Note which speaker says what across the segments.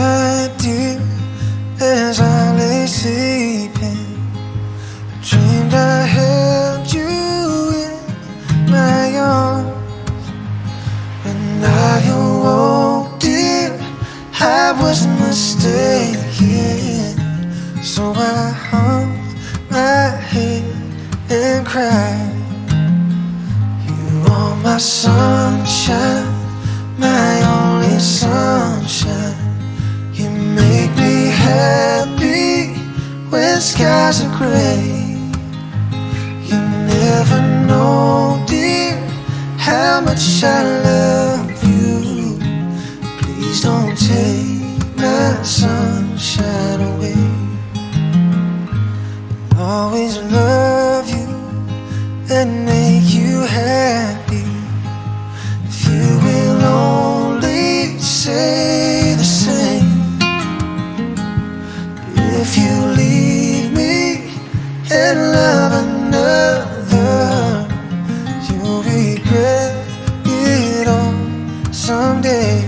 Speaker 1: my dear, as I lay sleeping, I dreamed I held you in my arms. When I awoke, dear, I was mistaken. So I hung my head and cried. You are my sunshine, my only sunshine. You make me happy when skies are gray. You never know, dear, how much I love you. Please don't take my sunshine away. I'll always love you and make you happy. If you will only say the same. If you leave me and love another, you'll regret it all someday.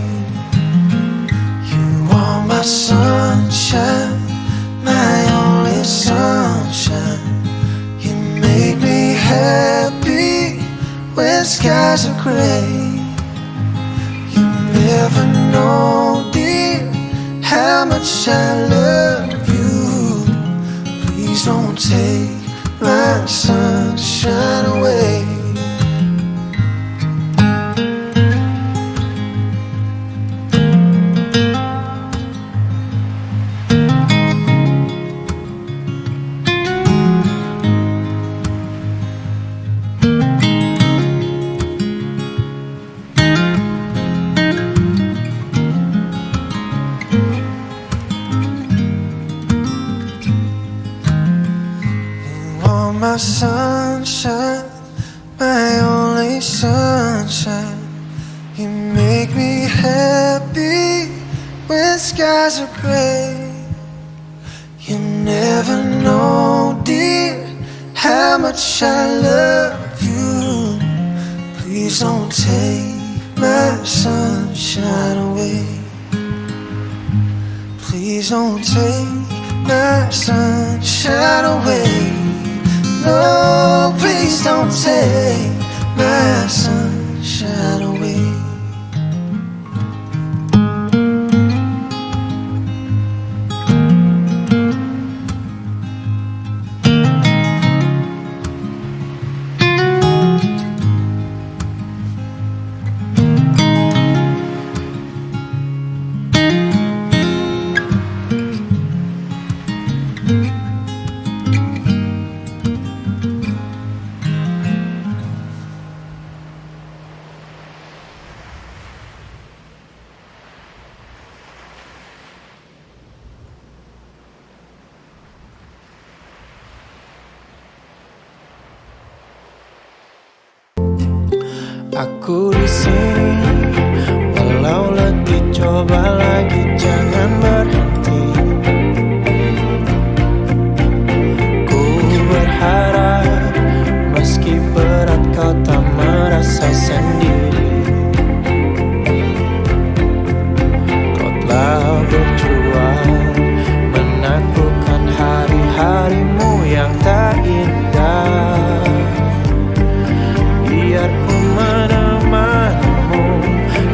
Speaker 1: You are my sunshine, my only sunshine. You make me happy when skies are gray. You never know, dear, how much I love you. Please don't take my sunshine away. My sunshine, my only sunshine. You make me happy when skies are gray. You never know, dear, how much I love you. Please don't take my sunshine away. Please don't take my sunshine away. No, please don't take my sunshine away.
Speaker 2: Aku di sini, walau letih coba lagi jangan berhenti. Ku berharap meski berat kau tak merasa sendiri. Kau telah berjuang menaklukkan hari-harimu yang tak indah. Biar ku menemanimu,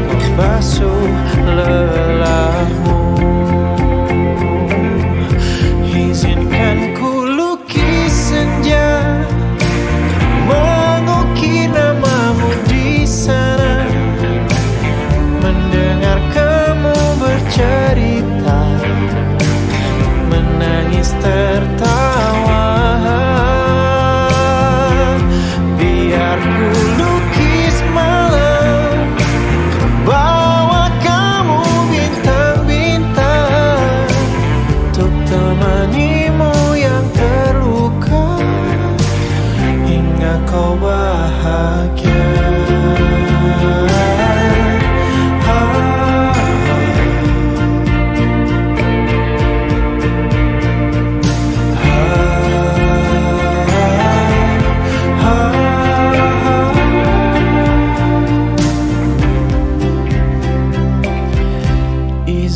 Speaker 2: membasuh lelahmu.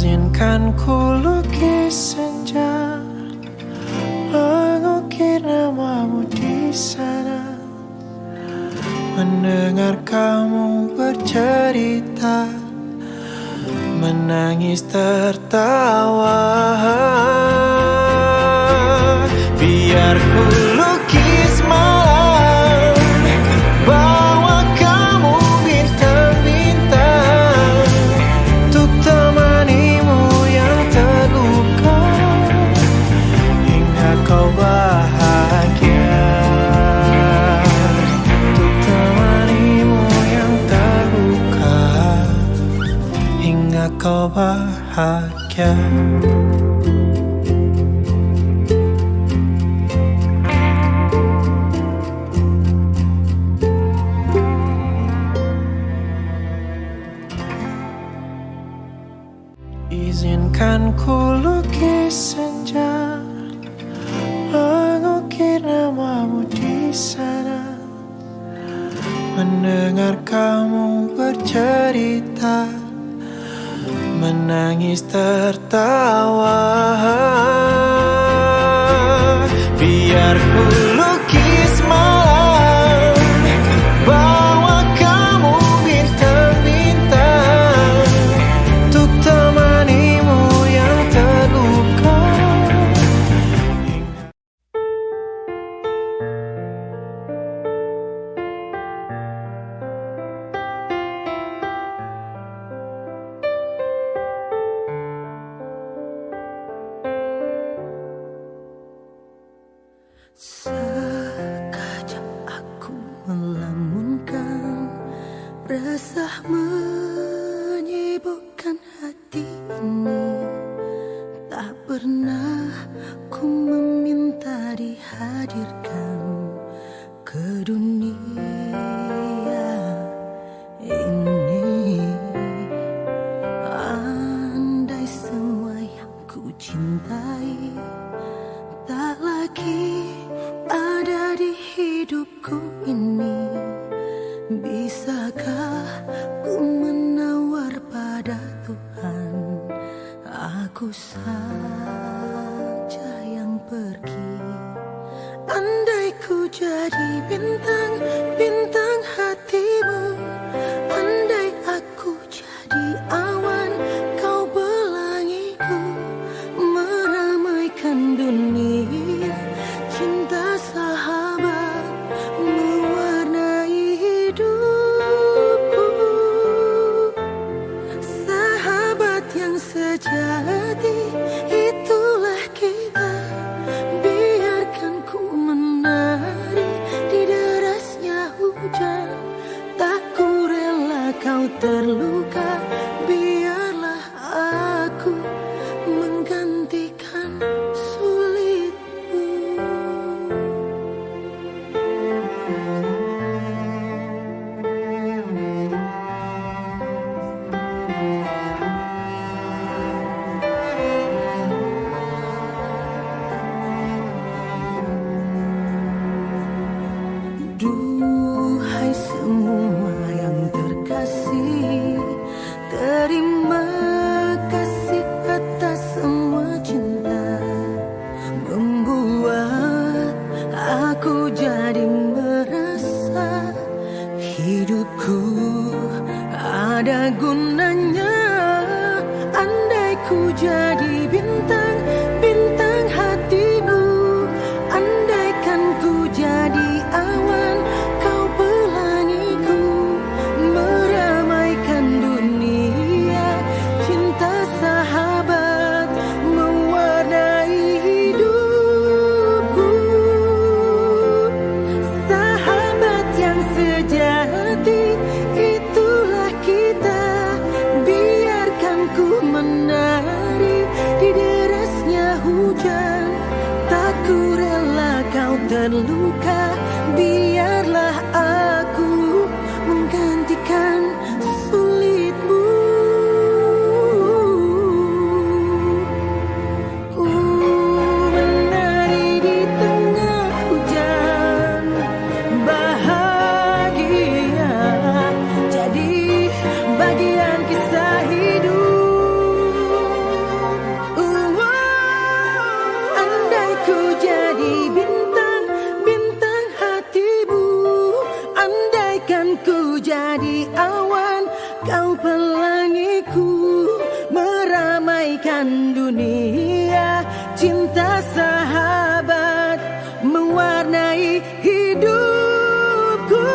Speaker 2: Izinkan ku lukis senja, mengukir namamu di sana, mendengar kamu bercerita, menangis tertawa. Biar ku lukis malam, bawa kamu bintang-bintang, untuk temanimu yang terluka, hingga kau bahagia. Untuk temanimu yang terluka, hingga kau bahagia. Izinkan ku lukis senja, mengukir namamu di sana, mendengar kamu bercerita, menangis tertawa. Biar ku lukis malam, bawa kamu bintang-bintang, untuk temanimu yang terluka.
Speaker 3: Sekejap aku melamunkan, resah menyibukkan hati ini. Tak pernah ku meminta dihadirkan ke dunia ini. Andai semua yang ku cintai tak lagi ada di hidupku ini, bisakah ku menawar pada Tuhan, aku saja yang pergi. Andai ku jadi bintang, bintang hatimu, andai aku jadi awan, kau pelangiku, meramaikan dunia. Cinta sahabat mewarnai hidupku, sahabat yang sejati, itulah kita. Biarkan ku menari di derasnya hujan, tak ku rela kau terluka. Biarlah aku menggantikan sulitmu. Duhai semua yang terkasih, terima kasih atas semua cinta, membuat aku jadi merasa hidupku ada gunanya. Andai ku jadi bintang, bintang hatimu, andaikan ku jadi awan, kau pelangiku, meramaikan dunia. Cinta sahabat mewarnai hidupku, sahabat yang sejati, itulah kita. Biarkan ku menari di derasnya meramaikan dunia. Cinta sahabat mewarnai hidupku.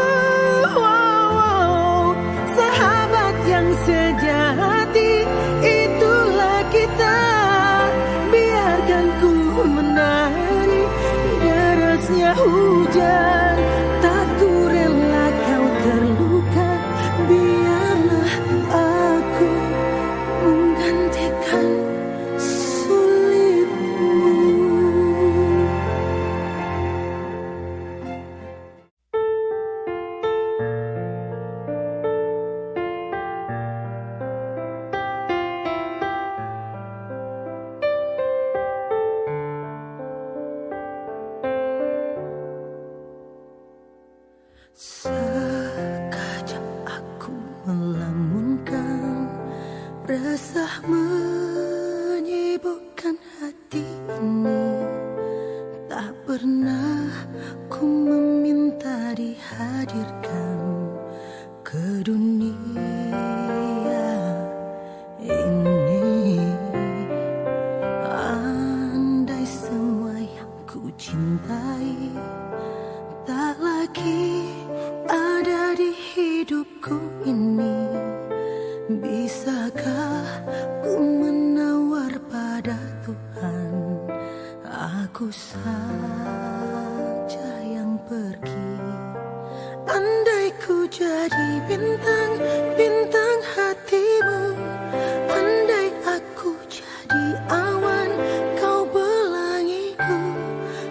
Speaker 3: Sahabat yang sejati, itulah kita. Biarkan ku menari derasnya hujan. Tak ku rela kau terluka. Biarlah aku menggantikan sulitmu. Sekejap aku melamunkan, resah menyibukkan hati ini. Tak pernah ku meminta dihadirkan ke dunia ini. Andai semua yang ku cintai tak lagi ada di hidupku ini, bisakah ku menawar pada Tuhan, aku saja yang pergi. Andai ku jadi bintang, bintang hatimu. Andai aku jadi awan, kau pelangiku,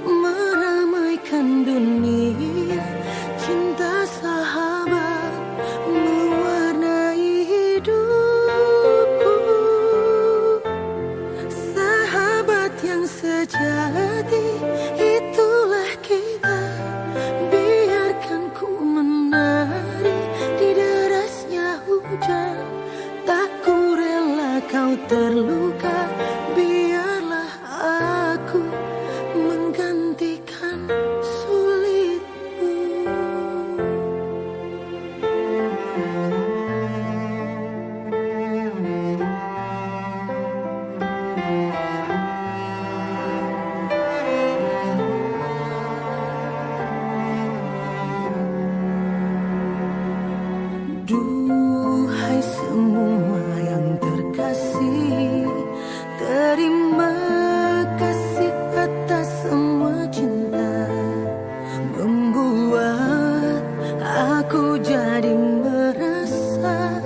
Speaker 3: meramaikan dunia. Cinta sahabat mewarnai hidupku. Sahabat yang sejati, itulah kita. Biarkan ku menari di derasnya hujan. Tak ku rela kau terluka. Biarlah aku menggantikan sulitmu. Duhai semua yang terkasih, terima kasih atas semua cinta. Membuat aku jadi merasa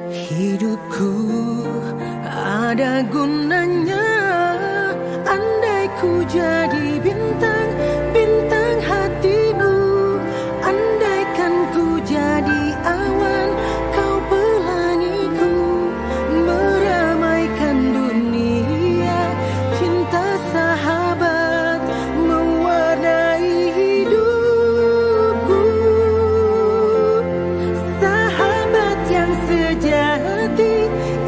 Speaker 3: hidupku ada gunanya. Andai ku jadi bintang, bintang hatimu. Andaikan ku jadi awan, kau pelangiku, meramaikan dunia. Cinta sahabat mewarnai hidupku. Sahabat yang sejati,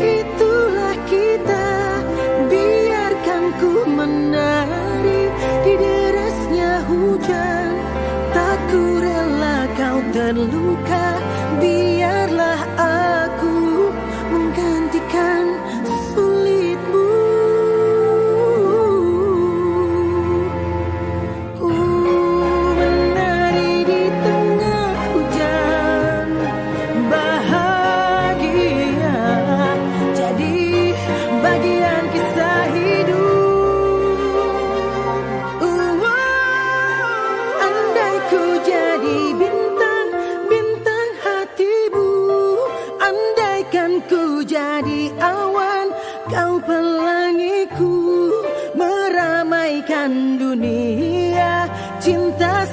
Speaker 3: itulah kita. Biarkan ku menari di derasnya hujan. Tak ku rela kau terluka. Biarlah aku menggantikan sulitmu. Ku menari di tengah hujan, bahagia jadi bagian kisah hidup. Andai ku jadi bintang, bintang hatimu. Andaikan ku jadi awan, kau pelangiku, meramaikan dunia. Cinta